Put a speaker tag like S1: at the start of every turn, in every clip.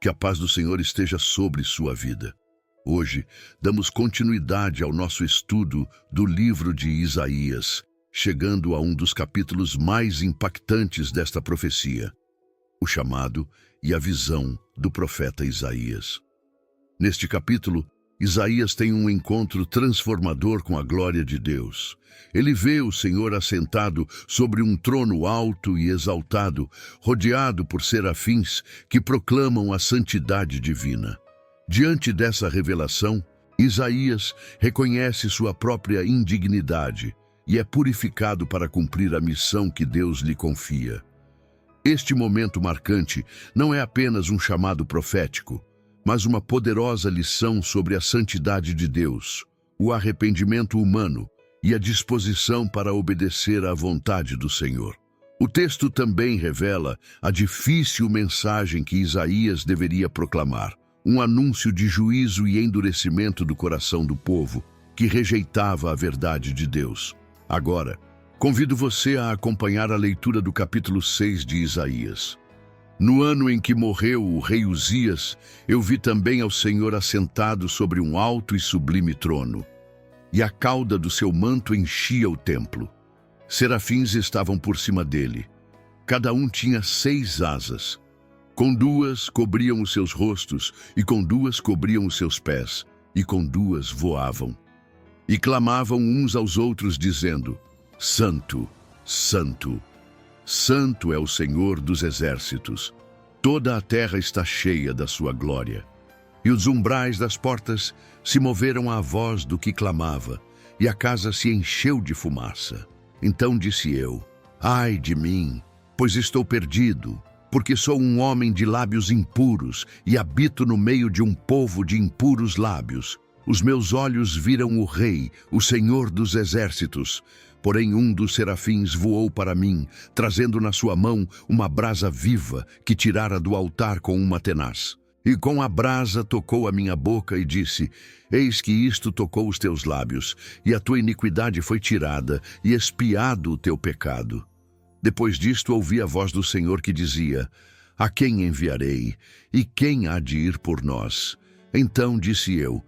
S1: Que a paz do Senhor esteja sobre sua vida. Hoje, damos continuidade ao nosso estudo do livro de Isaías, chegando a um dos capítulos mais impactantes desta profecia, o chamado e a visão do profeta Isaías. Neste capítulo, Isaías tem um encontro transformador com a glória de Deus. Ele vê o Senhor assentado sobre um trono alto e exaltado, rodeado por serafins que proclamam a santidade divina. Diante dessa revelação, Isaías reconhece sua própria indignidade e é purificado para cumprir a missão que Deus lhe confia. Este momento marcante não é apenas um chamado profético, mas uma poderosa lição sobre a santidade de Deus, o arrependimento humano e a disposição para obedecer à vontade do Senhor. O texto também revela a difícil mensagem que Isaías deveria proclamar, um anúncio de juízo e endurecimento do coração do povo, que rejeitava a verdade de Deus. Agora, convido você a acompanhar a leitura do capítulo 6 de Isaías. No ano em que morreu o rei Uzias, eu vi também ao Senhor assentado sobre um alto e sublime trono, e a cauda do seu manto enchia o templo. Serafins estavam por cima dele. Cada um tinha 6 asas. Com 2 cobriam os seus rostos, e com 2 cobriam os seus pés, e com 2 voavam. E clamavam uns aos outros, dizendo: Santo, Santo, Santo é o Senhor dos exércitos. Toda a terra está cheia da sua glória. E os umbrais das portas se moveram à voz do que clamava, e a casa se encheu de fumaça. Então disse eu: Ai de mim, pois estou perdido, porque sou um homem de lábios impuros e habito no meio de um povo de impuros lábios. Os meus olhos viram o Rei, o Senhor dos exércitos. Porém um dos serafins voou para mim, trazendo na sua mão uma brasa viva que tirara do altar com uma tenaz. E com a brasa tocou a minha boca e disse: Eis que isto tocou os teus lábios, e a tua iniquidade foi tirada, e expiado o teu pecado. Depois disto ouvi a voz do Senhor que dizia: A quem enviarei? E quem há de ir por nós? Então disse eu: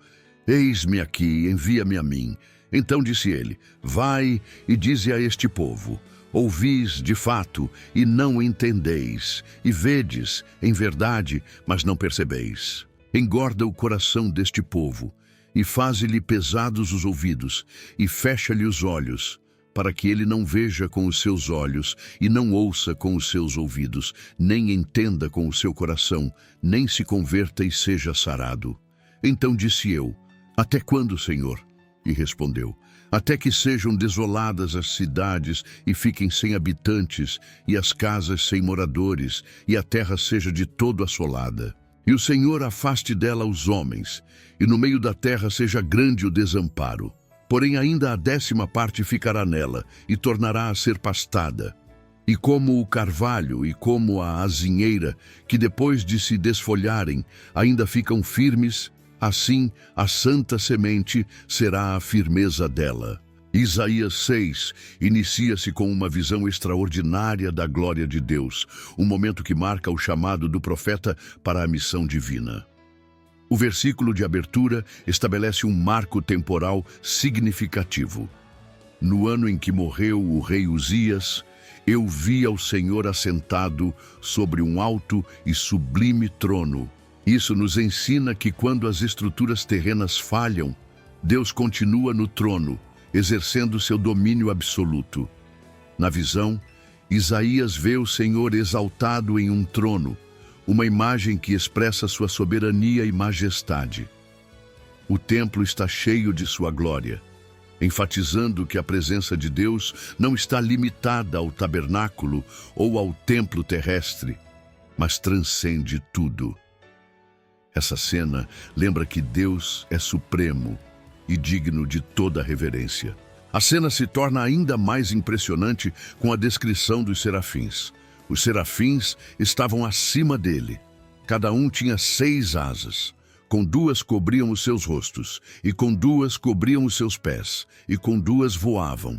S1: Eis-me aqui, envia-me a mim. Então disse ele: Vai e dize a este povo: Ouvis de fato e não entendeis, e vedes em verdade, mas não percebeis. Engorda o coração deste povo, e faze-lhe pesados os ouvidos, e fecha-lhe os olhos, para que ele não veja com os seus olhos, e não ouça com os seus ouvidos, nem entenda com o seu coração, nem se converta e seja sarado. Então disse eu: Até quando, Senhor? E respondeu: Até que sejam desoladas as cidades e fiquem sem habitantes, e as casas sem moradores, e a terra seja de todo assolada. E o Senhor afaste dela os homens, e no meio da terra seja grande o desamparo. Porém ainda a 10ª parte ficará nela, e tornará a ser pastada. E como o carvalho e como a azinheira, que depois de se desfolharem, ainda ficam firmes, assim, a santa semente será a firmeza dela. Isaías 6 inicia-se com uma visão extraordinária da glória de Deus, um momento que marca o chamado do profeta para a missão divina. O versículo de abertura estabelece um marco temporal significativo. No ano em que morreu o rei Uzias, eu vi ao Senhor assentado sobre um alto e sublime trono. Isso nos ensina que quando as estruturas terrenas falham, Deus continua no trono, exercendo seu domínio absoluto. Na visão, Isaías vê o Senhor exaltado em um trono, uma imagem que expressa sua soberania e majestade. O templo está cheio de sua glória, enfatizando que a presença de Deus não está limitada ao tabernáculo ou ao templo terrestre, mas transcende tudo. Essa cena lembra que Deus é supremo e digno de toda reverência. A cena se torna ainda mais impressionante com a descrição dos serafins. Os serafins estavam acima dele. Cada um tinha 6 asas. Com 2 cobriam os seus rostos, e com 2 cobriam os seus pés, e com 2 voavam.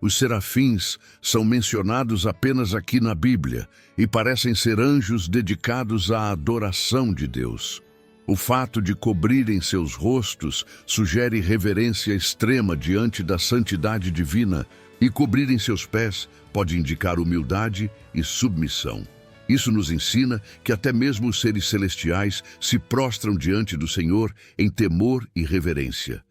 S1: Os serafins são mencionados apenas aqui na Bíblia e parecem ser anjos dedicados à adoração de Deus. O fato de cobrirem seus rostos sugere reverência extrema diante da santidade divina, e cobrirem seus pés pode indicar humildade e submissão. Isso nos ensina que até mesmo os seres celestiais se prostram diante do Senhor em temor e reverência.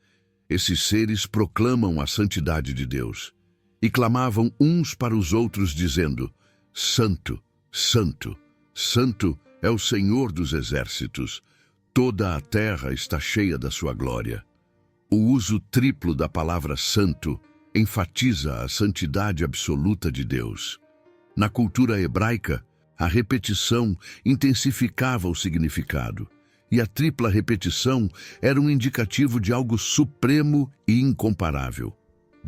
S1: Esses seres proclamam a santidade de Deus e clamavam uns para os outros dizendo: Santo, Santo, Santo é o Senhor dos exércitos. Toda a terra está cheia da sua glória. O uso triplo da palavra santo enfatiza a santidade absoluta de Deus. Na cultura hebraica, a repetição intensificava o significado, e a tripla repetição era um indicativo de algo supremo e incomparável.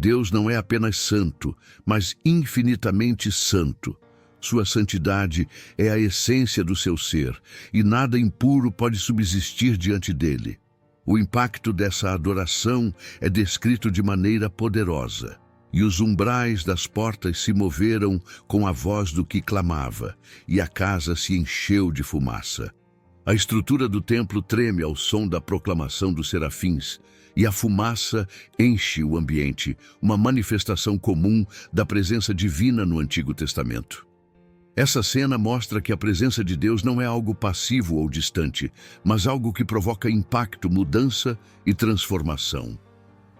S1: Deus não é apenas santo, mas infinitamente santo. Sua santidade é a essência do seu ser, e nada impuro pode subsistir diante dele. O impacto dessa adoração é descrito de maneira poderosa. E os umbrais das portas se moveram com a voz do que clamava, e a casa se encheu de fumaça. A estrutura do templo treme ao som da proclamação dos serafins, e a fumaça enche o ambiente, uma manifestação comum da presença divina no Antigo Testamento. Essa cena mostra que a presença de Deus não é algo passivo ou distante, mas algo que provoca impacto, mudança e transformação.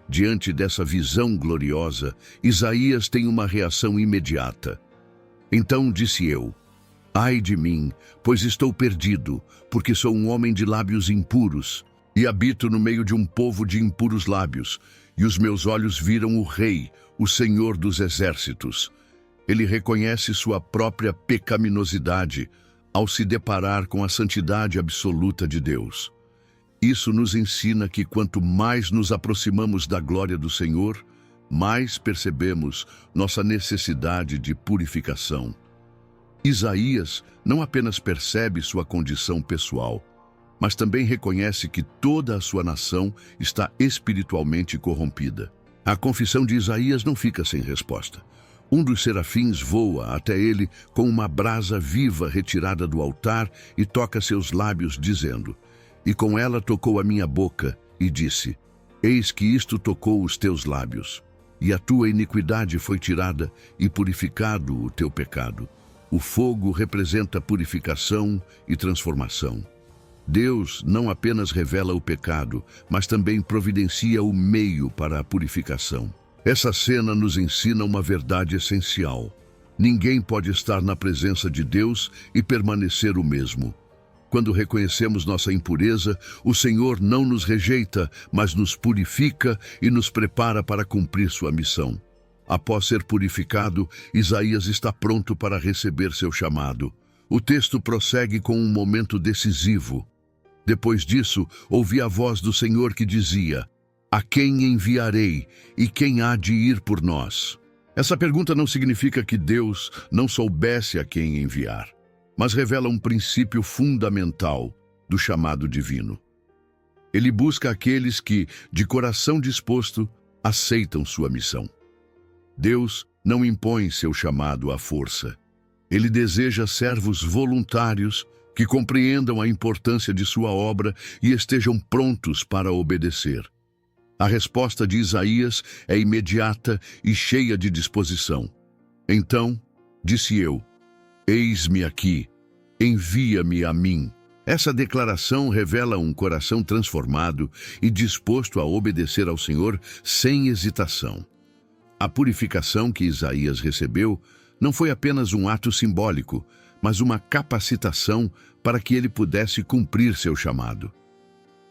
S1: Diante dessa visão gloriosa, Isaías tem uma reação imediata. Então disse eu: Ai de mim, pois estou perdido, porque sou um homem de lábios impuros, e habito no meio de um povo de impuros lábios, e os meus olhos viram o Rei, o Senhor dos exércitos. Ele reconhece sua própria pecaminosidade ao se deparar com a santidade absoluta de Deus. Isso nos ensina que quanto mais nos aproximamos da glória do Senhor, mais percebemos nossa necessidade de purificação. Isaías não apenas percebe sua condição pessoal, mas também reconhece que toda a sua nação está espiritualmente corrompida. A confissão de Isaías não fica sem resposta. Um dos serafins voa até ele com uma brasa viva retirada do altar e toca seus lábios, dizendo: E com ela tocou a minha boca e disse: Eis que isto tocou os teus lábios, e a tua iniquidade foi tirada e purificado o teu pecado. O fogo representa purificação e transformação. Deus não apenas revela o pecado, mas também providencia o meio para a purificação. Essa cena nos ensina uma verdade essencial. Ninguém pode estar na presença de Deus e permanecer o mesmo. Quando reconhecemos nossa impureza, o Senhor não nos rejeita, mas nos purifica e nos prepara para cumprir sua missão. Após ser purificado, Isaías está pronto para receber seu chamado. O texto prossegue com um momento decisivo. Depois disso, ouvi a voz do Senhor que dizia: A quem enviarei e quem há de ir por nós? Essa pergunta não significa que Deus não soubesse a quem enviar, mas revela um princípio fundamental do chamado divino. Ele busca aqueles que, de coração disposto, aceitam sua missão. Deus não impõe seu chamado à força. Ele deseja servos voluntários que compreendam a importância de sua obra e estejam prontos para obedecer. A resposta de Isaías é imediata e cheia de disposição. Então, disse eu: Eis-me aqui, envia-me a mim. Essa declaração revela um coração transformado e disposto a obedecer ao Senhor sem hesitação. A purificação que Isaías recebeu não foi apenas um ato simbólico, mas uma capacitação para que ele pudesse cumprir seu chamado.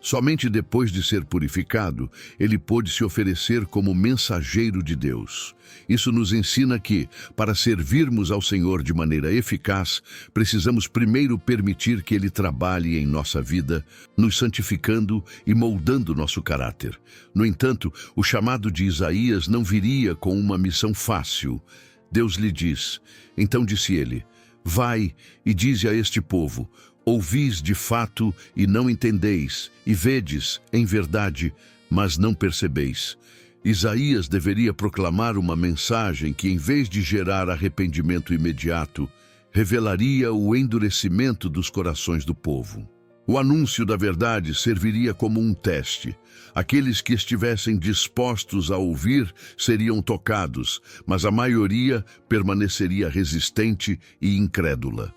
S1: Somente depois de ser purificado, ele pôde se oferecer como mensageiro de Deus. Isso nos ensina que, para servirmos ao Senhor de maneira eficaz, precisamos primeiro permitir que Ele trabalhe em nossa vida, nos santificando e moldando nosso caráter. No entanto, o chamado de Isaías não viria com uma missão fácil. Deus lhe diz: Então disse ele: Vai e dize a este povo: Ouvis de fato e não entendeis, e vedes, em verdade, mas não percebeis. Isaías deveria proclamar uma mensagem que, em vez de gerar arrependimento imediato, revelaria o endurecimento dos corações do povo. O anúncio da verdade serviria como um teste. Aqueles que estivessem dispostos a ouvir seriam tocados, mas a maioria permaneceria resistente e incrédula.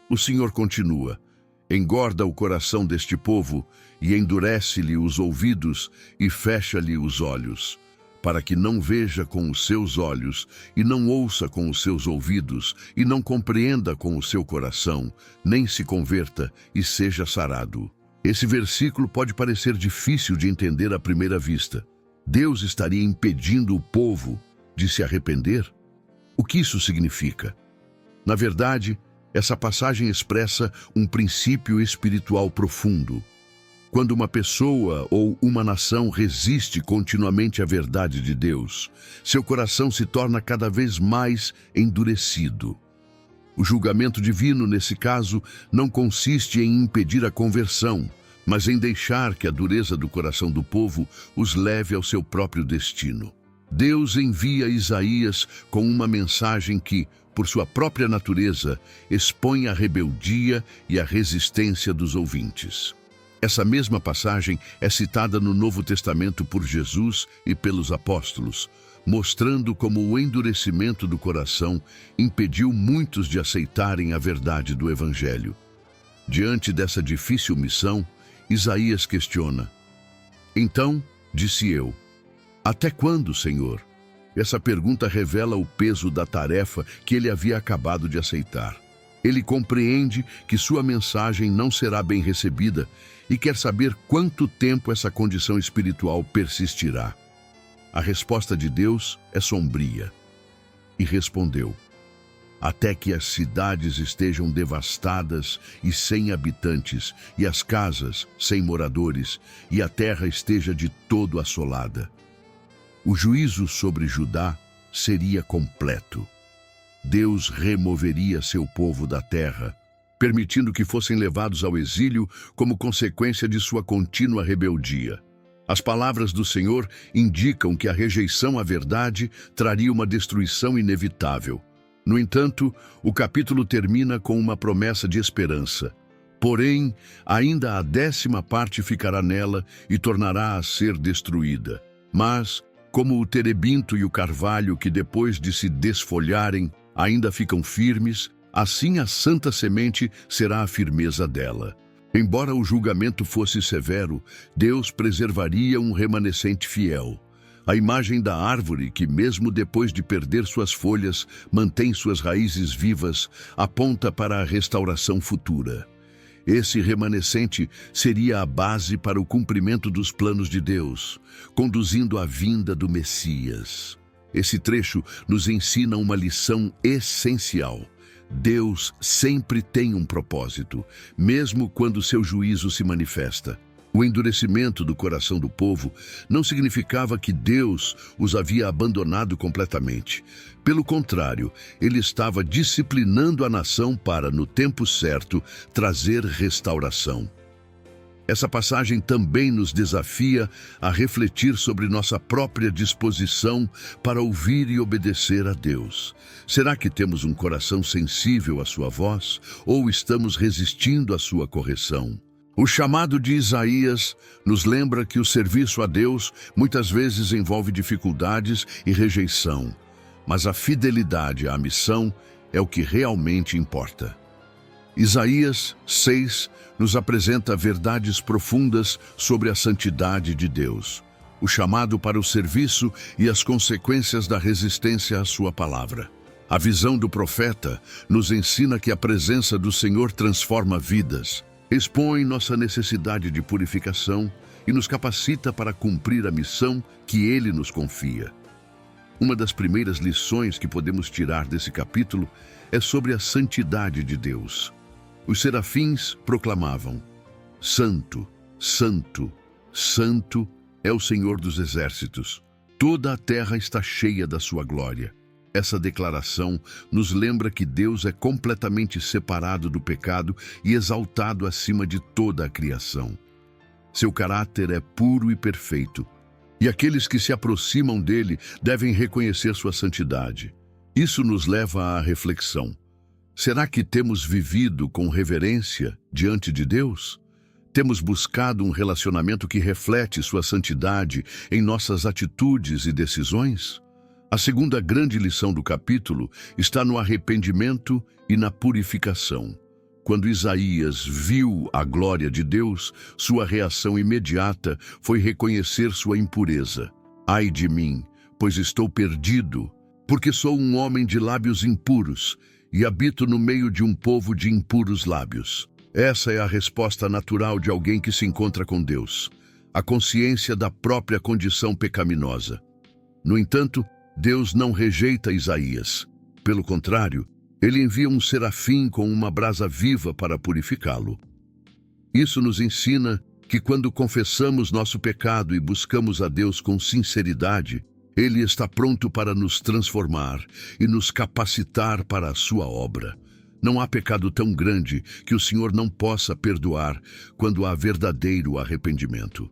S1: O Senhor continua: engorda o coração deste povo e endurece-lhe os ouvidos e fecha-lhe os olhos, para que não veja com os seus olhos, e não ouça com os seus ouvidos, e não compreenda com o seu coração, nem se converta e seja sarado. Esse versículo pode parecer difícil de entender à primeira vista. Deus estaria impedindo o povo de se arrepender? O que isso significa? Na verdade, essa passagem expressa um princípio espiritual profundo. Quando uma pessoa ou uma nação resiste continuamente à verdade de Deus, seu coração se torna cada vez mais endurecido. O julgamento divino, nesse caso, não consiste em impedir a conversão, mas em deixar que a dureza do coração do povo os leve ao seu próprio destino. Deus envia Isaías com uma mensagem que, por sua própria natureza, expõe a rebeldia e a resistência dos ouvintes. Essa mesma passagem é citada no Novo Testamento por Jesus e pelos apóstolos, mostrando como o endurecimento do coração impediu muitos de aceitarem a verdade do Evangelho. Diante dessa difícil missão, Isaías questiona: então, disse eu, até quando, Senhor? Essa pergunta revela o peso da tarefa que ele havia acabado de aceitar. Ele compreende que sua mensagem não será bem recebida e quer saber quanto tempo essa condição espiritual persistirá. A resposta de Deus é sombria. E respondeu: até que as cidades estejam devastadas e sem habitantes, e as casas sem moradores, e a terra esteja de todo assolada. O juízo sobre Judá seria completo. Deus removeria seu povo da terra, permitindo que fossem levados ao exílio como consequência de sua contínua rebeldia. As palavras do Senhor indicam que a rejeição à verdade traria uma destruição inevitável. No entanto, o capítulo termina com uma promessa de esperança. Porém, ainda a 10ª parte ficará nela e tornará a ser destruída. Mas, como o terebinto e o carvalho que depois de se desfolharem ainda ficam firmes, assim a santa semente será a firmeza dela. Embora o julgamento fosse severo, Deus preservaria um remanescente fiel. A imagem da árvore que, mesmo depois de perder suas folhas, mantém suas raízes vivas, aponta para a restauração futura. Esse remanescente seria a base para o cumprimento dos planos de Deus, conduzindo à vinda do Messias. Esse trecho nos ensina uma lição essencial. Deus sempre tem um propósito, mesmo quando seu juízo se manifesta. O endurecimento do coração do povo não significava que Deus os havia abandonado completamente. Pelo contrário, ele estava disciplinando a nação para, no tempo certo, trazer restauração. Essa passagem também nos desafia a refletir sobre nossa própria disposição para ouvir e obedecer a Deus. Será que temos um coração sensível à sua voz ou estamos resistindo à sua correção? O chamado de Isaías nos lembra que o serviço a Deus muitas vezes envolve dificuldades e rejeição, mas a fidelidade à missão é o que realmente importa. Isaías 6 nos apresenta verdades profundas sobre a santidade de Deus, o chamado para o serviço e as consequências da resistência à sua palavra. A visão do profeta nos ensina que a presença do Senhor transforma vidas, expõe nossa necessidade de purificação e nos capacita para cumprir a missão que Ele nos confia. Uma das primeiras lições que podemos tirar desse capítulo é sobre a santidade de Deus. Os serafins proclamavam: Santo, Santo, Santo é o Senhor dos exércitos. Toda a terra está cheia da sua glória. Essa declaração nos lembra que Deus é completamente separado do pecado e exaltado acima de toda a criação. Seu caráter é puro e perfeito. e aqueles que se aproximam dele devem reconhecer sua santidade. Isso nos leva à reflexão. Será que temos vivido com reverência diante de Deus? Temos buscado um relacionamento que reflete sua santidade em nossas atitudes e decisões? A segunda grande lição do capítulo está no arrependimento e na purificação. Quando Isaías viu a glória de Deus, sua reação imediata foi reconhecer sua impureza. Ai de mim, pois estou perdido, porque sou um homem de lábios impuros e habito no meio de um povo de impuros lábios. Essa é a resposta natural de alguém que se encontra com Deus, a consciência da própria condição pecaminosa. No entanto, Deus não rejeita Isaías. Pelo contrário, ele envia um serafim com uma brasa viva para purificá-lo. Isso nos ensina que quando confessamos nosso pecado e buscamos a Deus com sinceridade, Ele está pronto para nos transformar e nos capacitar para a sua obra. Não há pecado tão grande que o Senhor não possa perdoar quando há verdadeiro arrependimento.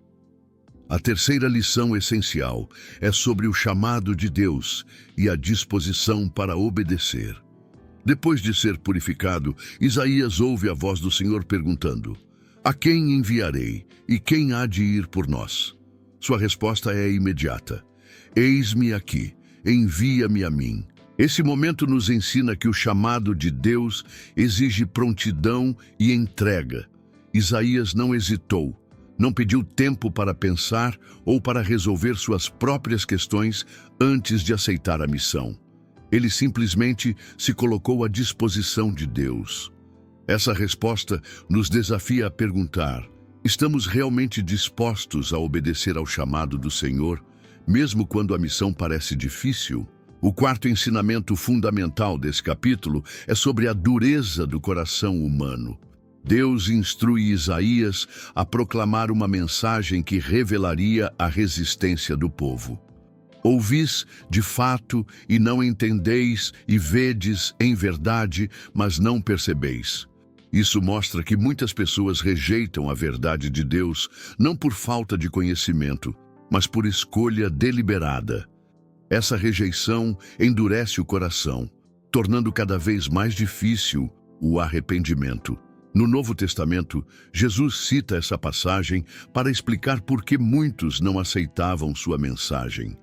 S1: A terceira lição essencial é sobre o chamado de Deus e a disposição para obedecer. Depois de ser purificado, Isaías ouve a voz do Senhor perguntando: "A quem enviarei e quem há de ir por nós?" Sua resposta é imediata: "Eis-me aqui, envia-me a mim." Esse momento nos ensina que o chamado de Deus exige prontidão e entrega. Isaías não hesitou, não pediu tempo para pensar ou para resolver suas próprias questões antes de aceitar a missão. Ele simplesmente se colocou à disposição de Deus. Essa resposta nos desafia a perguntar: estamos realmente dispostos a obedecer ao chamado do Senhor, mesmo quando a missão parece difícil? O quarto ensinamento fundamental desse capítulo é sobre a dureza do coração humano. Deus instrui Isaías a proclamar uma mensagem que revelaria a resistência do povo. "Ouvis de fato e não entendeis, e vedes em verdade, mas não percebeis." Isso mostra que muitas pessoas rejeitam a verdade de Deus, não por falta de conhecimento, mas por escolha deliberada. Essa rejeição endurece o coração, tornando cada vez mais difícil o arrependimento. No Novo Testamento, Jesus cita essa passagem para explicar por que muitos não aceitavam sua mensagem.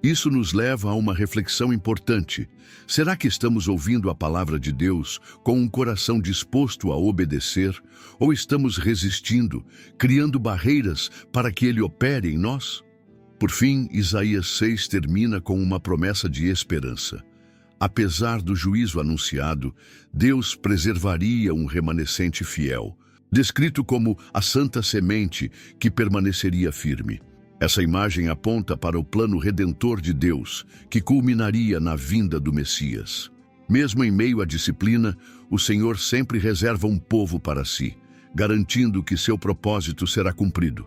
S1: Isso nos leva a uma reflexão importante. Será que estamos ouvindo a palavra de Deus com um coração disposto a obedecer, ou estamos resistindo, criando barreiras para que Ele opere em nós? Por fim, Isaías 6 termina com uma promessa de esperança. Apesar do juízo anunciado, Deus preservaria um remanescente fiel, descrito como a santa semente que permaneceria firme. Essa imagem aponta para o plano redentor de Deus, que culminaria na vinda do Messias. Mesmo em meio à disciplina, o Senhor sempre reserva um povo para si, garantindo que seu propósito será cumprido.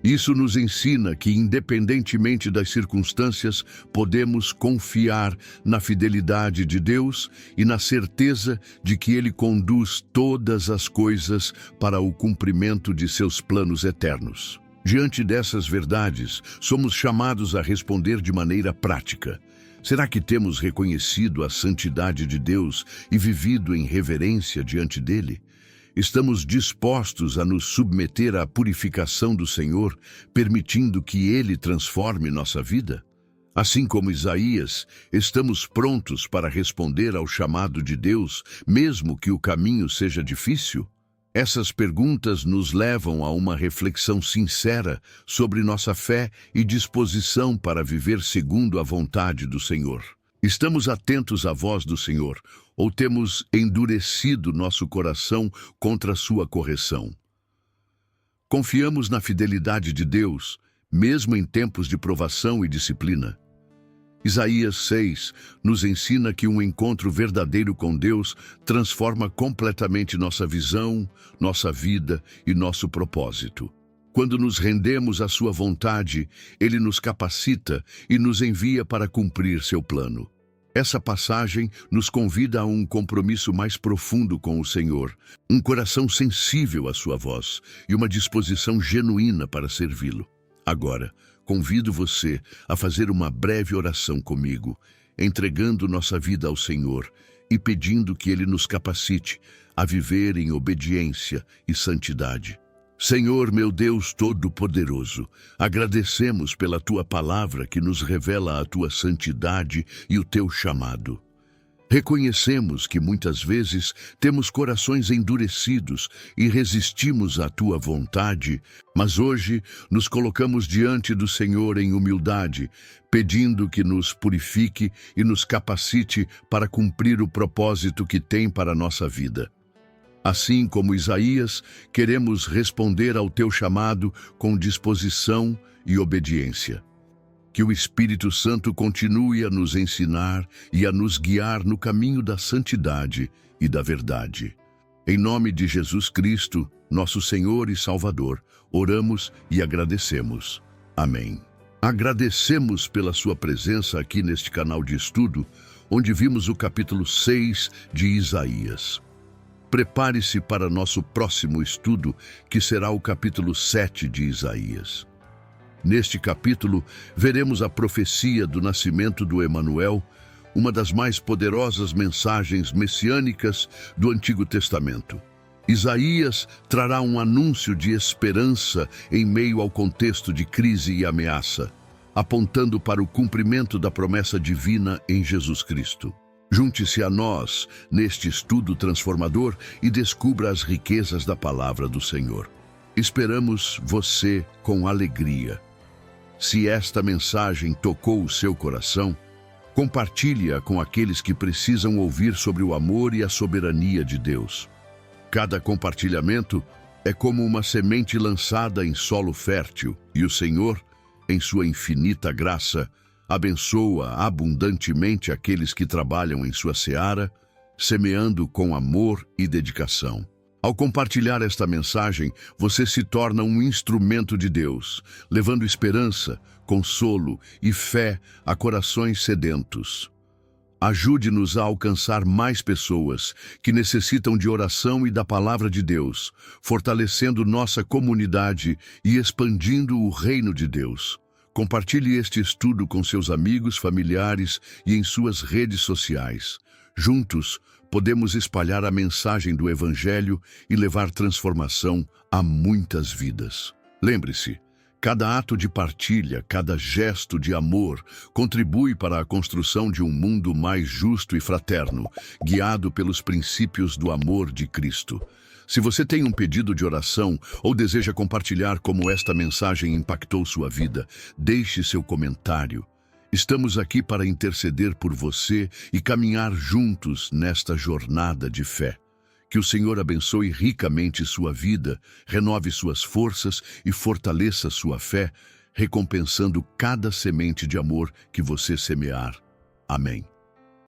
S1: Isso nos ensina que, independentemente das circunstâncias, podemos confiar na fidelidade de Deus e na certeza de que Ele conduz todas as coisas para o cumprimento de seus planos eternos. Diante dessas verdades, somos chamados a responder de maneira prática. Será que temos reconhecido a santidade de Deus e vivido em reverência diante dele? Estamos dispostos a nos submeter à purificação do Senhor, permitindo que Ele transforme nossa vida? Assim como Isaías, estamos prontos para responder ao chamado de Deus, mesmo que o caminho seja difícil? Essas perguntas nos levam a uma reflexão sincera sobre nossa fé e disposição para viver segundo a vontade do Senhor. Estamos atentos à voz do Senhor, ou temos endurecido nosso coração contra sua correção? Confiamos na fidelidade de Deus, mesmo em tempos de provação e disciplina. Isaías 6 nos ensina que um encontro verdadeiro com Deus transforma completamente nossa visão, nossa vida e nosso propósito. Quando nos rendemos à sua vontade, Ele nos capacita e nos envia para cumprir seu plano. Essa passagem nos convida a um compromisso mais profundo com o Senhor, um coração sensível à sua voz e uma disposição genuína para servi-lo. Agora, convido você a fazer uma breve oração comigo, entregando nossa vida ao Senhor e pedindo que Ele nos capacite a viver em obediência e santidade. Senhor, meu Deus Todo-Poderoso, agradecemos pela Tua palavra que nos revela a Tua santidade e o Teu chamado. Reconhecemos que muitas vezes temos corações endurecidos e resistimos à Tua vontade, mas hoje nos colocamos diante do Senhor em humildade, pedindo que nos purifique e nos capacite para cumprir o propósito que tem para a nossa vida. Assim como Isaías, queremos responder ao Teu chamado com disposição e obediência. Que o Espírito Santo continue a nos ensinar e a nos guiar no caminho da santidade e da verdade. Em nome de Jesus Cristo, nosso Senhor e Salvador, oramos e agradecemos. Amém. Agradecemos pela sua presença aqui neste canal de estudo, onde vimos o capítulo 6 de Isaías. Prepare-se para nosso próximo estudo, que será o capítulo 7 de Isaías. Neste capítulo, veremos a profecia do nascimento do Emanuel, uma das mais poderosas mensagens messiânicas do Antigo Testamento. Isaías trará um anúncio de esperança em meio ao contexto de crise e ameaça, apontando para o cumprimento da promessa divina em Jesus Cristo. Junte-se a nós neste estudo transformador e descubra as riquezas da palavra do Senhor. Esperamos você com alegria. Se esta mensagem tocou o seu coração, compartilhe-a com aqueles que precisam ouvir sobre o amor e a soberania de Deus. Cada compartilhamento é como uma semente lançada em solo fértil, e o Senhor, em sua infinita graça, abençoa abundantemente aqueles que trabalham em sua seara, semeando com amor e dedicação. Ao compartilhar esta mensagem, você se torna um instrumento de Deus, levando esperança, consolo e fé a corações sedentos. Ajude-nos a alcançar mais pessoas que necessitam de oração e da palavra de Deus, fortalecendo nossa comunidade e expandindo o reino de Deus. Compartilhe este estudo com seus amigos, familiares e em suas redes sociais. Juntos, podemos espalhar a mensagem do Evangelho e levar transformação a muitas vidas. Lembre-se, cada ato de partilha, cada gesto de amor contribui para a construção de um mundo mais justo e fraterno, guiado pelos princípios do amor de Cristo. Se você tem um pedido de oração ou deseja compartilhar como esta mensagem impactou sua vida, deixe seu comentário. Estamos aqui para interceder por você e caminhar juntos nesta jornada de fé. Que o Senhor abençoe ricamente sua vida, renove suas forças e fortaleça sua fé, recompensando cada semente de amor que você semear. Amém.